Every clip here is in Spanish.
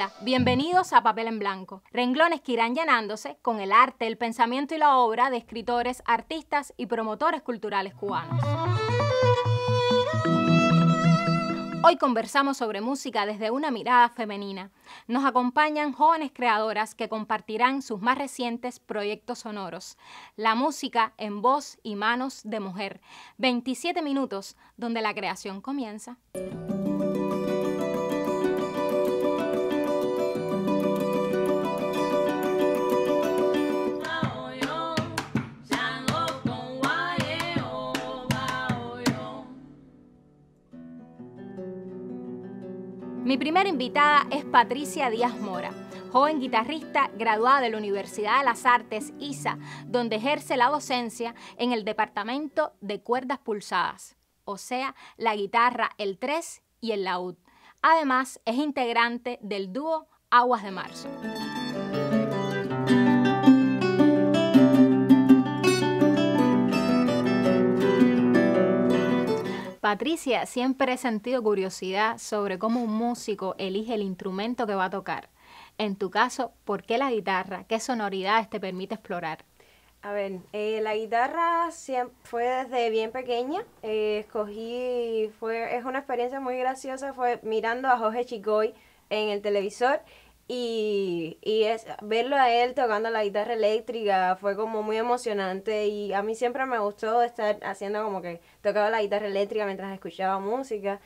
Hola, bienvenidos a Papel en Blanco, renglones que irán llenándose con el arte, el pensamiento y la obra de escritores, artistas y promotores culturales cubanos. Hoy conversamos sobre música desde una mirada femenina. Nos acompañan jóvenes creadoras que compartirán sus más recientes proyectos sonoros. La música en voz y manos de mujer. 27 minutos donde la creación comienza. Mi primera invitada es Patricia Díaz Mora, joven guitarrista graduada de la Universidad de las Artes, ISA, donde ejerce la docencia en el departamento de cuerdas pulsadas, o sea, la guitarra, el tres y el laúd. Además, es integrante del dúo Aguas de Marzo. Patricia, siempre he sentido curiosidad sobre cómo un músico elige el instrumento que va a tocar. En tu caso, ¿por qué la guitarra? ¿Qué sonoridades te permite explorar? A ver, la guitarra fue desde bien pequeña. Es una experiencia muy graciosa, fue mirando a Jorge Chicoy en el televisor y verlo a él tocando la guitarra eléctrica fue como muy emocionante, y a mí siempre me gustó estar haciendo como que tocaba la guitarra eléctrica mientras escuchaba música,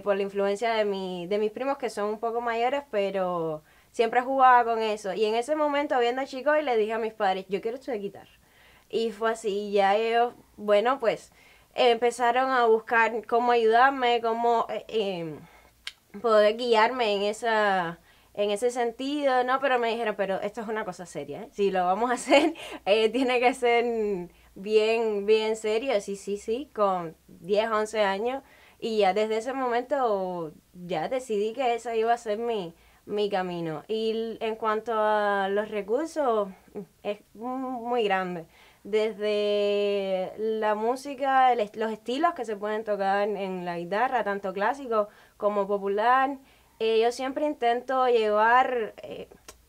por la influencia de mis primos, que son un poco mayores, pero siempre jugaba con eso. Y en ese momento, viendo a Chicoy, le dije a mis padres, yo quiero estudiar guitarra. Y fue así, y ya ellos, bueno, pues empezaron a buscar cómo ayudarme, cómo poder guiarme en ese sentido, ¿no? Pero me dijeron, pero esto es una cosa seria, ¿eh? Si lo vamos a hacer, tiene que ser bien, bien serio. Sí, con 10, 11 años. Y ya desde ese momento ya decidí que ese iba a ser mi camino. Y en cuanto a los recursos, es muy grande. Desde la música, los estilos que se pueden tocar en la guitarra, tanto clásico como popular. Yo siempre intento llevar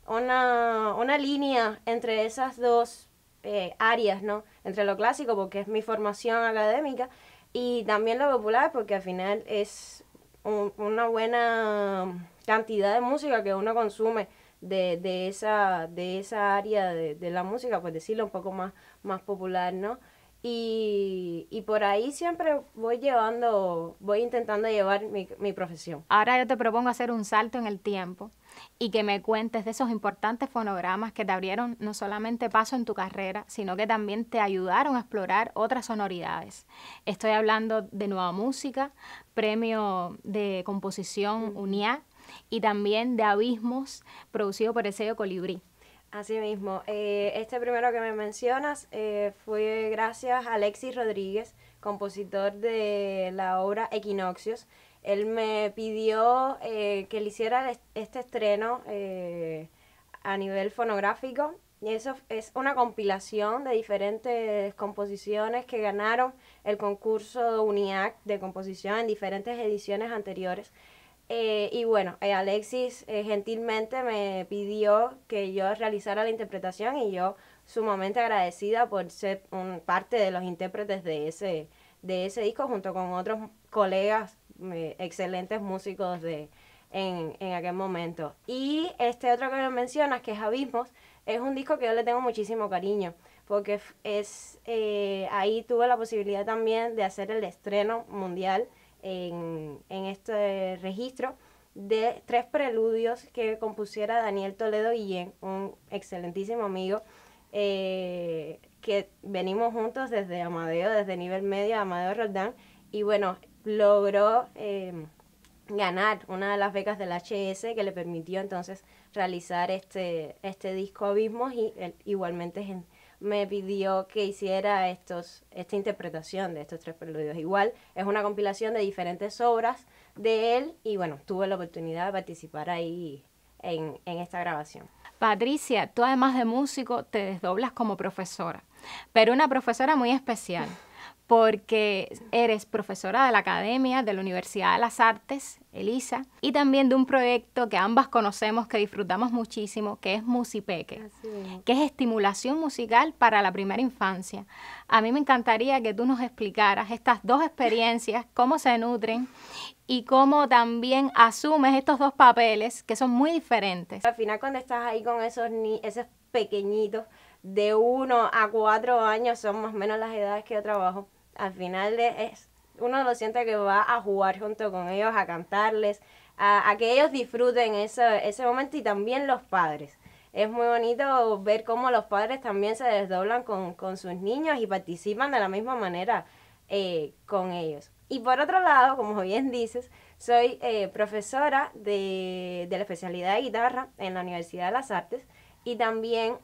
una línea entre esas dos áreas, ¿no? Entre lo clásico, porque es mi formación académica, y también lo popular, porque al final es una buena cantidad de música que uno consume de esa área de la música, pues decirlo un poco más popular, ¿no? Y por ahí siempre voy intentando llevar mi profesión. Ahora yo te propongo hacer un salto en el tiempo y que me cuentes de esos importantes fonogramas que te abrieron no solamente paso en tu carrera, sino que también te ayudaron a explorar otras sonoridades. Estoy hablando de Nueva Música, Premio de Composición UNIAC, y también de Abismos, producido por el sello Colibrí. Así mismo, este primero que me mencionas fue gracias a Alexis Rodríguez, compositor de la obra Equinoccios. Él me pidió que le hiciera este estreno a nivel fonográfico, y eso es una compilación de diferentes composiciones que ganaron el concurso UNIAC de composición en diferentes ediciones anteriores. Y bueno, Alexis gentilmente me pidió que yo realizara la interpretación, y yo sumamente agradecida por ser parte de los intérpretes de ese disco, junto con otros colegas, excelentes músicos en aquel momento. Y este otro que me mencionas, que es Abismos, es un disco que yo le tengo muchísimo cariño, porque ahí tuve la posibilidad también de hacer el estreno mundial en este registro de 3 preludios que compusiera Daniel Toledo Guillén, un excelentísimo amigo, que venimos juntos desde Amadeo, desde nivel medio, Amadeo Roldán, y bueno, logró ganar una de las becas del HS, que le permitió entonces realizar este disco Abismos, y él igualmente me pidió que hiciera esta interpretación de estos 3 preludios. Igual es una compilación de diferentes obras de él, y bueno, tuve la oportunidad de participar ahí en esta grabación. Patricia, tú además de músico te desdoblas como profesora, pero una profesora muy especial. porque eres profesora de la Academia de la Universidad de las Artes, Elisa, y también de un proyecto que ambas conocemos, que disfrutamos muchísimo, que es Musipeque, que es estimulación musical para la primera infancia. A mí me encantaría que tú nos explicaras estas dos experiencias, cómo se nutren y cómo también asumes estos dos papeles que son muy diferentes. Al final, cuando estás ahí con esos pequeñitos de 1 a 4 años, son más o menos las edades que yo trabajo, al final uno lo siente que va a jugar junto con ellos, a cantarles, a que ellos disfruten ese momento, y también los padres. Es muy bonito ver cómo los padres también se desdoblan con sus niños y participan de la misma manera con ellos. Y por otro lado, como bien dices, soy profesora de la especialidad de guitarra en la Universidad de las Artes y también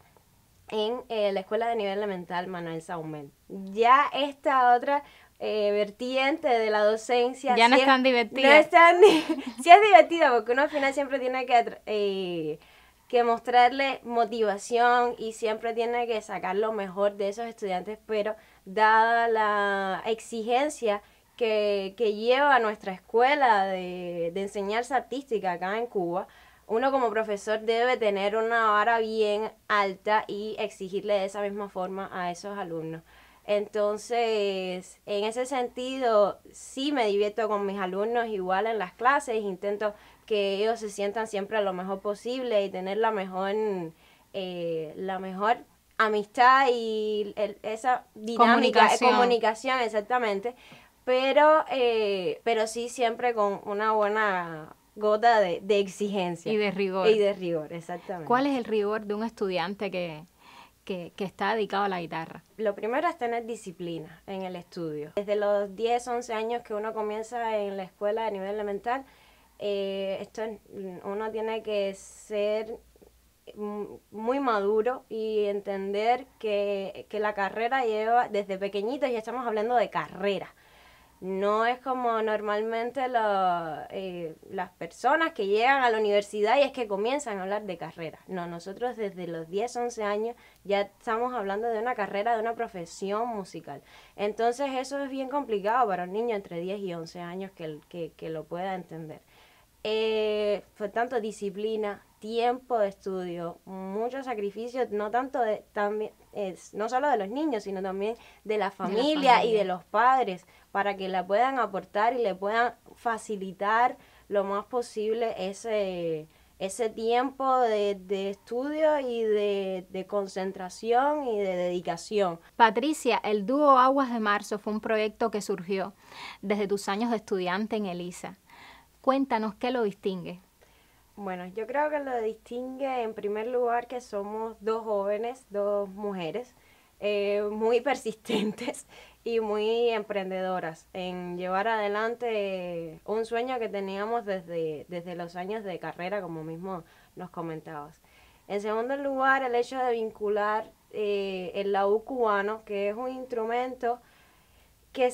en la Escuela de Nivel Elemental Manuel Saumel. Ya esta otra vertiente de la docencia... Ya no es tan divertida. No es tan... sí es divertida, porque uno al final siempre tiene que mostrarle motivación y siempre tiene que sacar lo mejor de esos estudiantes, pero dada la exigencia que lleva nuestra escuela de enseñanza artística acá en Cuba, uno como profesor debe tener una vara bien alta y exigirle de esa misma forma a esos alumnos. Entonces, en ese sentido, sí me divierto con mis alumnos igual en las clases, intento que ellos se sientan siempre lo mejor posible y tener la mejor amistad y esa dinámica, comunicación exactamente, pero sí siempre con una buena gota de exigencia. Y de rigor. Y de rigor, exactamente. ¿Cuál es el rigor de un estudiante que está dedicado a la guitarra? Lo primero es tener disciplina en el estudio. Desde los 10, 11 años que uno comienza en la escuela de nivel elemental, uno tiene que ser muy maduro y entender que la carrera lleva desde pequeñitos, ya estamos hablando de carrera. No es como normalmente las personas que llegan a la universidad y es que comienzan a hablar de carrera. No, nosotros desde los 10, 11 años ya estamos hablando de una carrera, de una profesión musical. Entonces eso es bien complicado para un niño entre 10 y 11 años que lo pueda entender. Por tanto, disciplina, tiempo de estudio, mucho sacrificio, no tanto no solo de los niños, sino también de la familia y de los padres, para que la puedan aportar y le puedan facilitar lo más posible ese tiempo de estudio y de concentración y de dedicación. Patricia, el dúo Aguas de Marzo fue un proyecto que surgió desde tus años de estudiante en Elisa. Cuéntanos, ¿qué lo distingue? Bueno, yo creo que lo distingue en primer lugar que somos dos jóvenes, dos mujeres, muy persistentes y muy emprendedoras en llevar adelante un sueño que teníamos desde los años de carrera, como mismo nos comentabas. En segundo lugar, el hecho de vincular el laúd cubano, que es un instrumento que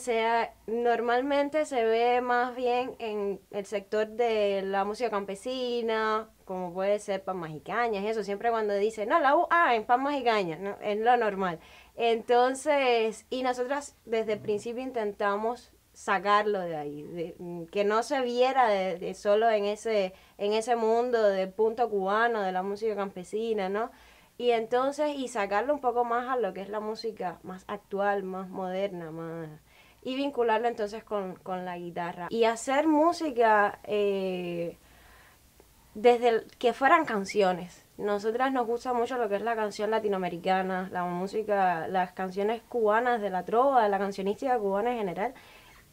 normalmente se ve más bien en el sector de la música campesina, como puede ser Palmas y Cañas, eso, siempre cuando dicen, no, en Palmas y Cañas, ¿no? Es lo normal. Entonces, y nosotras desde el principio intentamos sacarlo de ahí, que no se viera de solo en ese mundo del punto cubano, de la música campesina, ¿no? Y entonces, y sacarlo un poco más a lo que es la música más actual, más moderna, y vincularlo entonces con la guitarra. Y hacer música desde que fueran canciones. Nosotras nos gusta mucho lo que es la canción latinoamericana, la música, las canciones cubanas de la trova, de la cancionística cubana en general.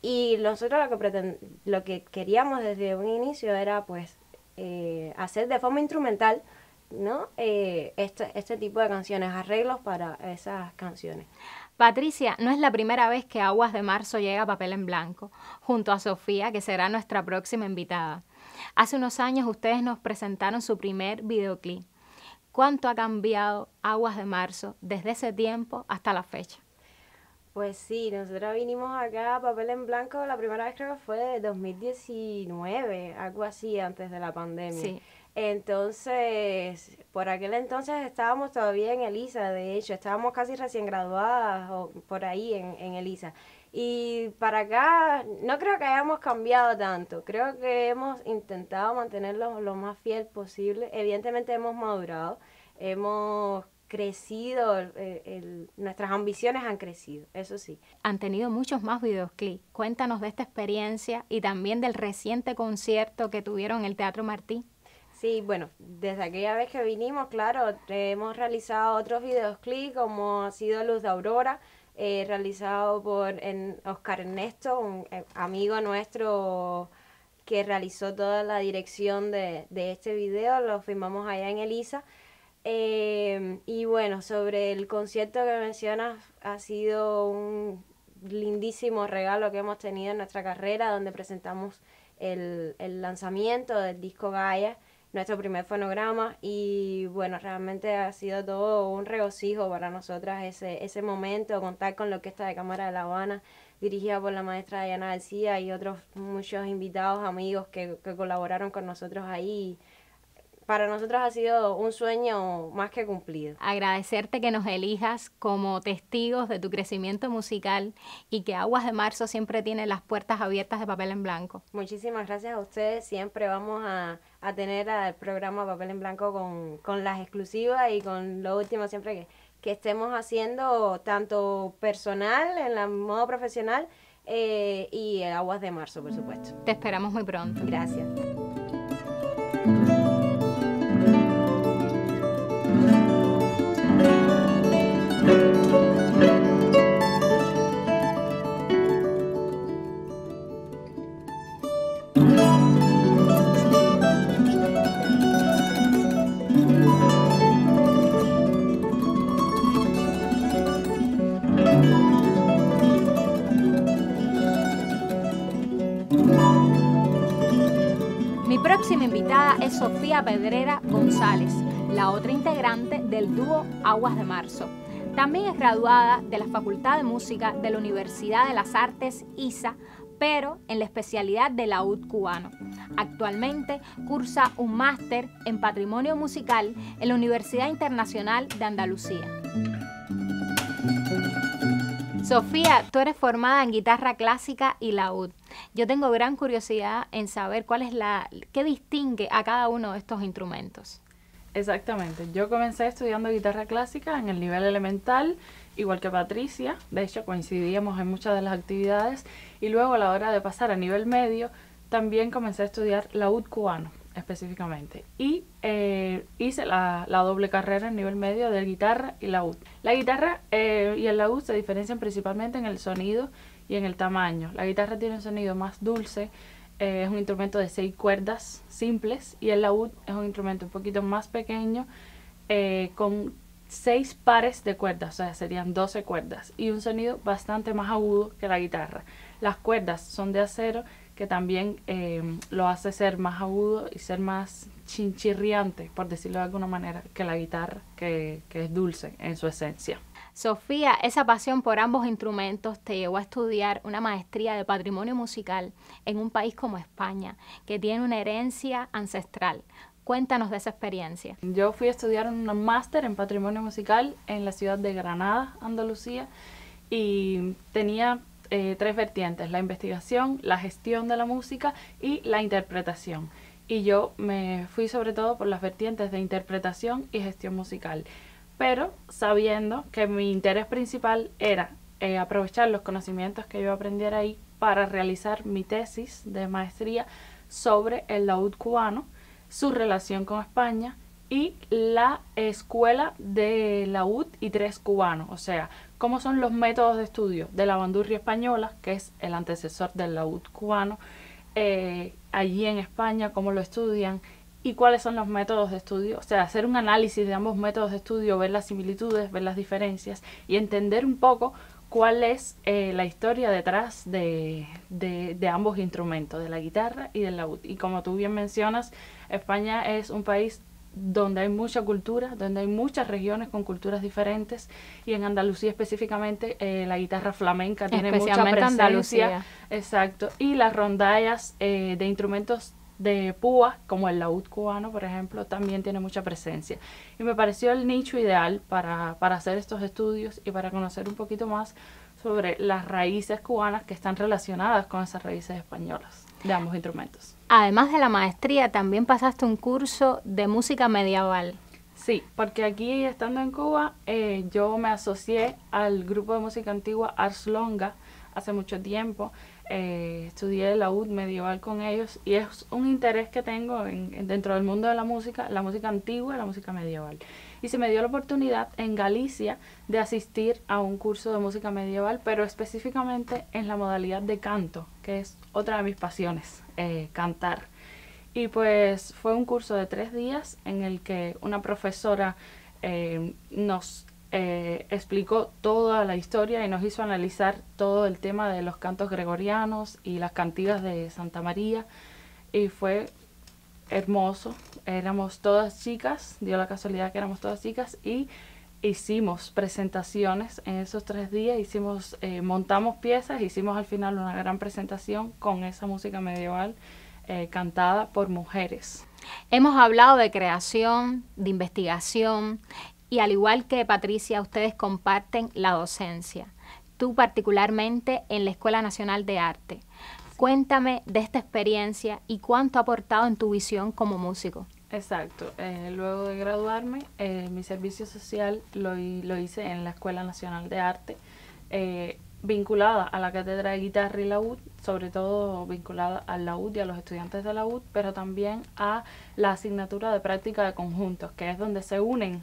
Y nosotros lo que queríamos desde un inicio era pues hacer de forma instrumental, ¿no? Este tipo de canciones, arreglos para esas canciones. Patricia, no es la primera vez que Aguas de Marzo llega a Papel en Blanco, junto a Sofía, que será nuestra próxima invitada. Hace unos años ustedes nos presentaron su primer videoclip. ¿Cuánto ha cambiado Aguas de Marzo desde ese tiempo hasta la fecha? Pues sí, nosotros vinimos acá a Papel en Blanco, la primera vez creo que fue de 2019, algo así, antes de la pandemia. Sí. Entonces, por aquel entonces estábamos todavía en ELISA, de hecho, estábamos casi recién graduadas o por ahí en ELISA. Y para acá no creo que hayamos cambiado tanto, creo que hemos intentado mantenerlo lo más fiel posible. Evidentemente hemos madurado, hemos crecido, nuestras ambiciones han crecido, eso sí. Han tenido muchos más videoclips. Cuéntanos de esta experiencia y también del reciente concierto que tuvieron en el Teatro Martí. Sí, bueno, desde aquella vez que vinimos, claro, hemos realizado otros videoclips como ha sido Luz de Aurora, realizado por Oscar Ernesto, un amigo nuestro que realizó toda la dirección de este video, lo filmamos allá en ELISA. Y bueno, sobre el concierto que mencionas, ha sido un lindísimo regalo que hemos tenido en nuestra carrera, donde presentamos el lanzamiento del disco Gaia, nuestro primer fonograma, y bueno, realmente ha sido todo un regocijo para nosotras ese momento, contar con la Orquesta de Cámara de La Habana, dirigida por la maestra Diana García y otros muchos invitados, amigos que colaboraron con nosotros ahí. Para nosotros ha sido un sueño más que cumplido. Agradecerte que nos elijas como testigos de tu crecimiento musical y que Aguas de Marzo siempre tiene las puertas abiertas de Papel en Blanco. Muchísimas gracias a ustedes. Siempre vamos a tener al programa Papel en Blanco con las exclusivas y con lo último siempre que estemos haciendo, tanto personal, en la modo profesional, y Aguas de Marzo, por supuesto. Te esperamos muy pronto. Gracias. Mi próxima invitada es Sofía Pedrera González, la otra integrante del dúo Aguas de Marzo. También es graduada de la Facultad de Música de la Universidad de las Artes ISA, pero en la especialidad de laúd cubano. Actualmente cursa un máster en Patrimonio Musical en la Universidad Internacional de Andalucía. Sofía, tú eres formada en guitarra clásica y laúd. Yo tengo gran curiosidad en saber qué distingue a cada uno de estos instrumentos. Exactamente. Yo comencé estudiando guitarra clásica en el nivel elemental, igual que Patricia. De hecho, coincidíamos en muchas de las actividades. Y luego, a la hora de pasar a nivel medio, también comencé a estudiar laúd cubano, específicamente. Y hice la doble carrera en nivel medio de guitarra y laúd. La guitarra y el laúd se diferencian principalmente en el sonido y en el tamaño. La guitarra tiene un sonido más dulce, es un instrumento de 6 cuerdas simples, y el laúd es un instrumento un poquito más pequeño, con 6 pares de cuerdas, o sea, serían 12 cuerdas, y un sonido bastante más agudo que la guitarra. Las cuerdas son de acero, que también lo hace ser más agudo y ser más chinchirriante, por decirlo de alguna manera, que la guitarra, que es dulce en su esencia. Sofía, esa pasión por ambos instrumentos te llevó a estudiar una maestría de patrimonio musical en un país como España, que tiene una herencia ancestral. Cuéntanos de esa experiencia. Yo fui a estudiar un máster en patrimonio musical en la ciudad de Granada, Andalucía, y tenía 3 vertientes: la investigación, la gestión de la música y la interpretación. Y yo me fui sobre todo por las vertientes de interpretación y gestión musical, pero sabiendo que mi interés principal era aprovechar los conocimientos que yo aprendiera ahí para realizar mi tesis de maestría sobre el laúd cubano, su relación con España y la escuela de laúd y tres cubano, o sea, cómo son los métodos de estudio de la bandurria española, que es el antecesor del laúd cubano, allí en España, cómo lo estudian y cuáles son los métodos de estudio, o sea, hacer un análisis de ambos métodos de estudio, ver las similitudes, ver las diferencias y entender un poco cuál es la historia detrás de ambos instrumentos, de la guitarra y del laúd. Y como tú bien mencionas, España es un país donde hay mucha cultura, donde hay muchas regiones con culturas diferentes, y en Andalucía específicamente la guitarra flamenca tiene mucha presencia. Andalucía. Exacto, y las rondallas de instrumentos de púa, como el laúd cubano, por ejemplo, también tiene mucha presencia. Y me pareció el nicho ideal para hacer estos estudios y para conocer un poquito más sobre las raíces cubanas que están relacionadas con esas raíces españolas de ambos instrumentos. Además de la maestría, también pasaste un curso de música medieval. Sí, porque aquí estando en Cuba, yo me asocié al grupo de música antigua Ars Longa hace mucho tiempo. Estudié el laúd medieval con ellos y es un interés que tengo dentro del mundo de la música antigua y la música medieval. Y se me dio la oportunidad en Galicia de asistir a un curso de música medieval, pero específicamente en la modalidad de canto, que es otra de mis pasiones, cantar. Y pues fue un curso de 3 días en el que una profesora nos explicó toda la historia y nos hizo analizar todo el tema de los cantos gregorianos y las cantigas de Santa María. Y fue hermoso. Éramos todas chicas, dio la casualidad que éramos todas chicas y hicimos presentaciones en esos 3 días, montamos piezas, hicimos al final una gran presentación con esa música medieval cantada por mujeres. Hemos hablado de creación, de investigación y al igual que Patricia, ustedes comparten la docencia. Tú particularmente en la Escuela Nacional de Arte. Cuéntame de esta experiencia y cuánto ha aportado en tu visión como músico. Exacto. Luego de graduarme, mi servicio social lo hice en la Escuela Nacional de Arte, vinculada a la cátedra de guitarra y laúd, sobre todo vinculada al laúd y a los estudiantes de laúd, pero también a la asignatura de práctica de conjuntos, que es donde se unen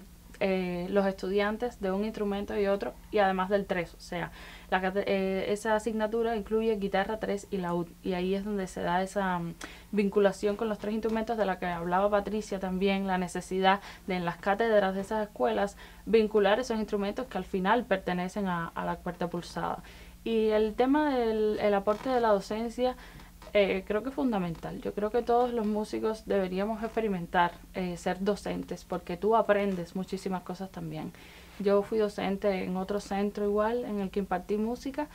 los estudiantes de un instrumento y otro, y además del tres, o sea, esa asignatura incluye guitarra, tres y laúd, y ahí es donde se da esa vinculación con los 3 instrumentos de la que hablaba Patricia también, la necesidad de en las cátedras de esas escuelas vincular esos instrumentos que al final pertenecen a la cuarta pulsada. Y el tema del aporte de la docencia creo que es fundamental. Yo creo que todos los músicos deberíamos experimentar ser docentes, porque tú aprendes muchísimas cosas también. Yo fui docente en otro centro igual, en el que impartí música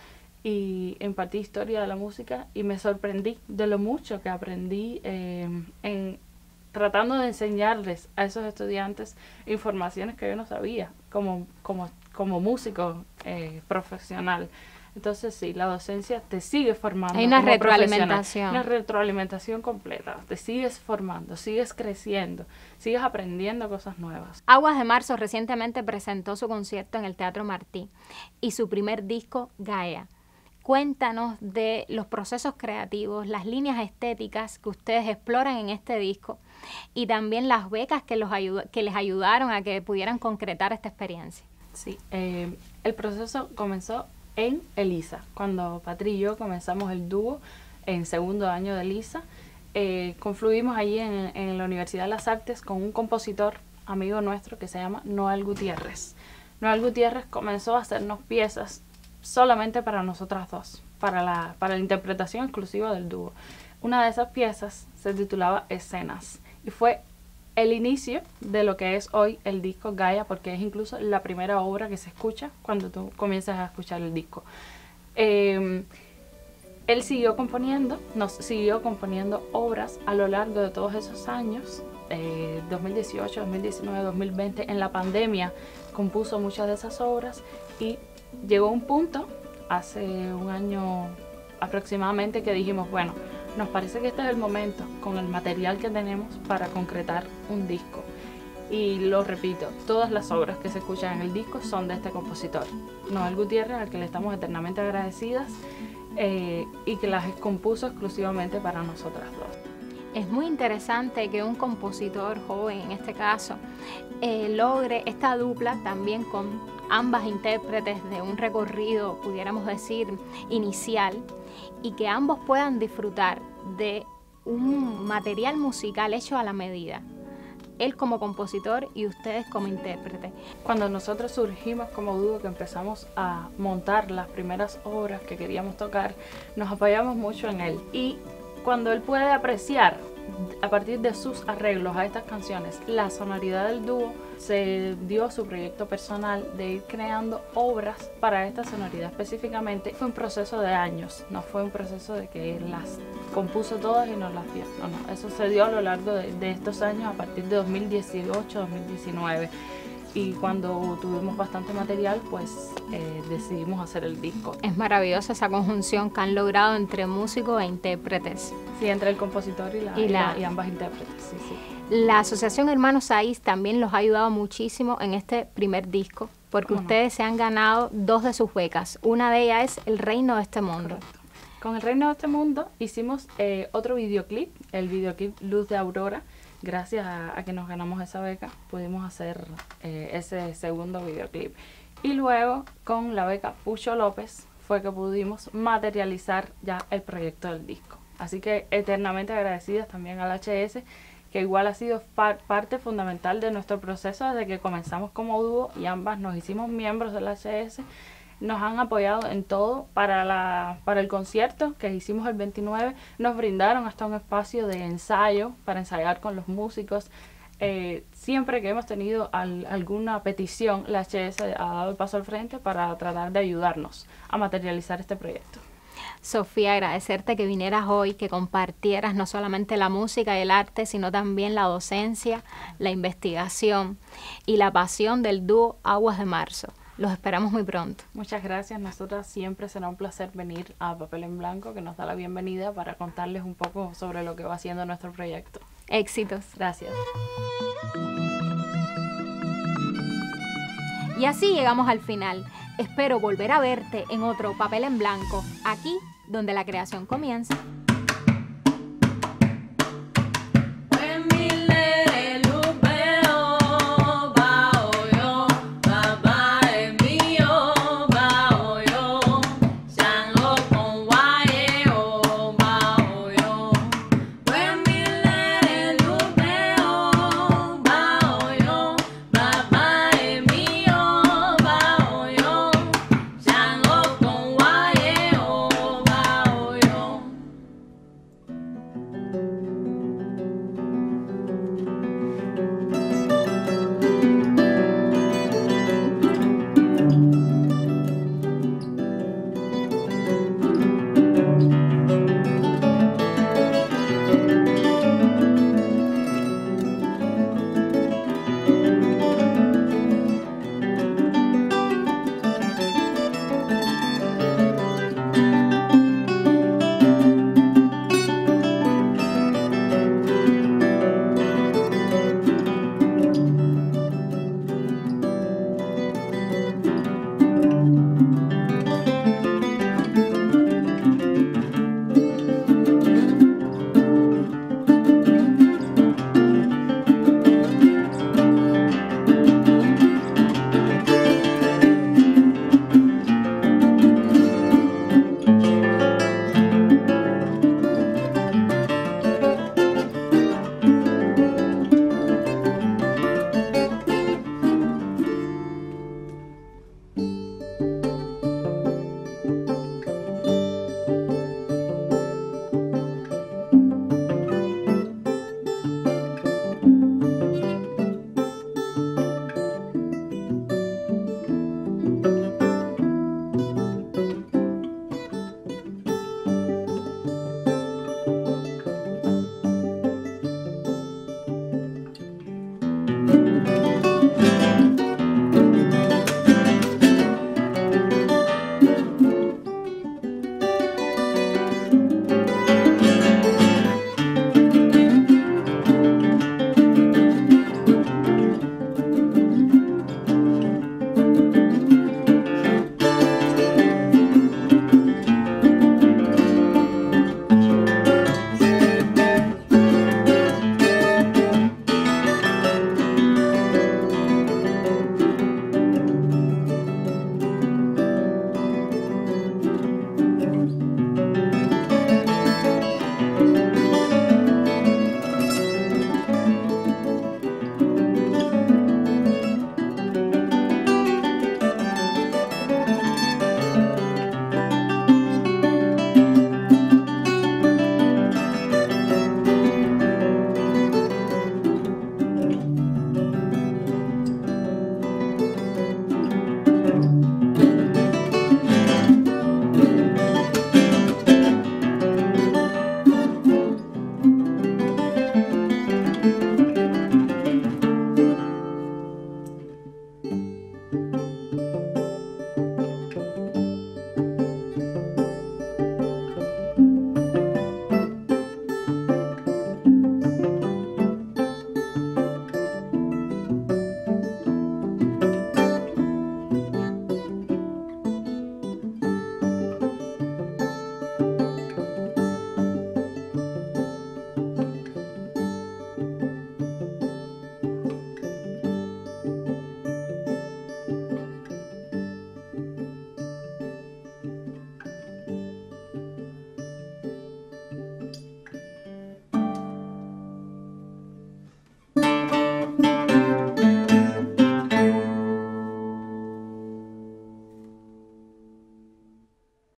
y impartí historia de la música, y me sorprendí de lo mucho que aprendí en tratando de enseñarles a esos estudiantes informaciones que yo no sabía como músico profesional. Entonces sí, la docencia te sigue formando. Hay una retroalimentación. Una retroalimentación completa. Te sigues formando, sigues creciendo, sigues aprendiendo cosas nuevas. Aguas de Marzo recientemente presentó su concierto en el Teatro Martí y su primer disco, Gaia. Cuéntanos de los procesos creativos, las líneas estéticas que ustedes exploran en este disco y también las becas que les ayudaron a que pudieran concretar esta experiencia. Sí, el proceso comenzó en ELISA, cuando Patri y yo comenzamos el dúo en segundo año de ELISA. Confluimos allí en la Universidad de las Artes con un compositor amigo nuestro que se llama Noel Gutiérrez. Noel Gutiérrez comenzó a hacernos piezas solamente para nosotras dos, para la interpretación exclusiva del dúo. Una de esas piezas se titulaba Escenas y fue el inicio de lo que es hoy el disco Gaia, porque es incluso la primera obra que se escucha cuando tú comienzas a escuchar el disco. Él nos siguió componiendo obras a lo largo de todos esos años, 2018, 2019, 2020. En la pandemia compuso muchas de esas obras y llegó un punto, hace un año aproximadamente, que dijimos, bueno, nos parece que este es el momento, con el material que tenemos, para concretar un disco. Y lo repito, todas las obras que se escuchan en el disco son de este compositor, Noel Gutiérrez, al que le estamos eternamente agradecidas, y que las compuso exclusivamente para nosotras dos. Es muy interesante que un compositor joven, en este caso, logre esta dupla también con ambas intérpretes de un recorrido, pudiéramos decir, inicial, y que ambos puedan disfrutar de un material musical hecho a la medida. Él como compositor y ustedes como intérprete. Cuando nosotros surgimos como dúo, que empezamos a montar las primeras obras que queríamos tocar, nos apoyamos mucho en él. Y cuando él puede apreciar a partir de sus arreglos a estas canciones, la sonoridad del dúo, se dio su proyecto personal de ir creando obras para esta sonoridad específicamente. Fue un proceso de años, no fue un proceso de que las compuso todas y nos las dio. No, eso se dio a lo largo de estos años, a partir de 2018, 2019. Y cuando tuvimos bastante material, pues decidimos hacer el disco. Es maravillosa esa conjunción que han logrado entre músicos e intérpretes. Sí, entre el compositor y ambas intérpretes, sí, sí. La Asociación Hermanos Saiz también los ha ayudado muchísimo en este primer disco, porque ustedes se han ganado 2 de sus becas. Una de ellas es El Reino de este Mundo. Correcto. Con El Reino de este Mundo hicimos otro videoclip, el videoclip Luz de Aurora. Gracias a que nos ganamos esa beca, pudimos hacer ese segundo videoclip. Y luego, con la beca Pucho López, fue que pudimos materializar ya el proyecto del disco. Así que eternamente agradecidas también al HS, que igual ha sido parte fundamental de nuestro proceso desde que comenzamos como dúo y ambas nos hicimos miembros del HS. Nos han apoyado en todo para el concierto que hicimos el 29. Nos brindaron hasta un espacio de ensayo para ensayar con los músicos. Siempre que hemos tenido alguna petición, la HS ha dado el paso al frente para tratar de ayudarnos a materializar este proyecto. Sofía, agradecerte que vinieras hoy, que compartieras no solamente la música y el arte, sino también la docencia, la investigación y la pasión del dúo Aguas de Marzo. Los esperamos muy pronto. Muchas gracias. Nosotras siempre será un placer venir a Papel en Blanco, que nos da la bienvenida para contarles un poco sobre lo que va haciendo nuestro proyecto. Éxitos. Gracias. Y así llegamos al final. Espero volver a verte en otro Papel en Blanco, aquí donde la creación comienza.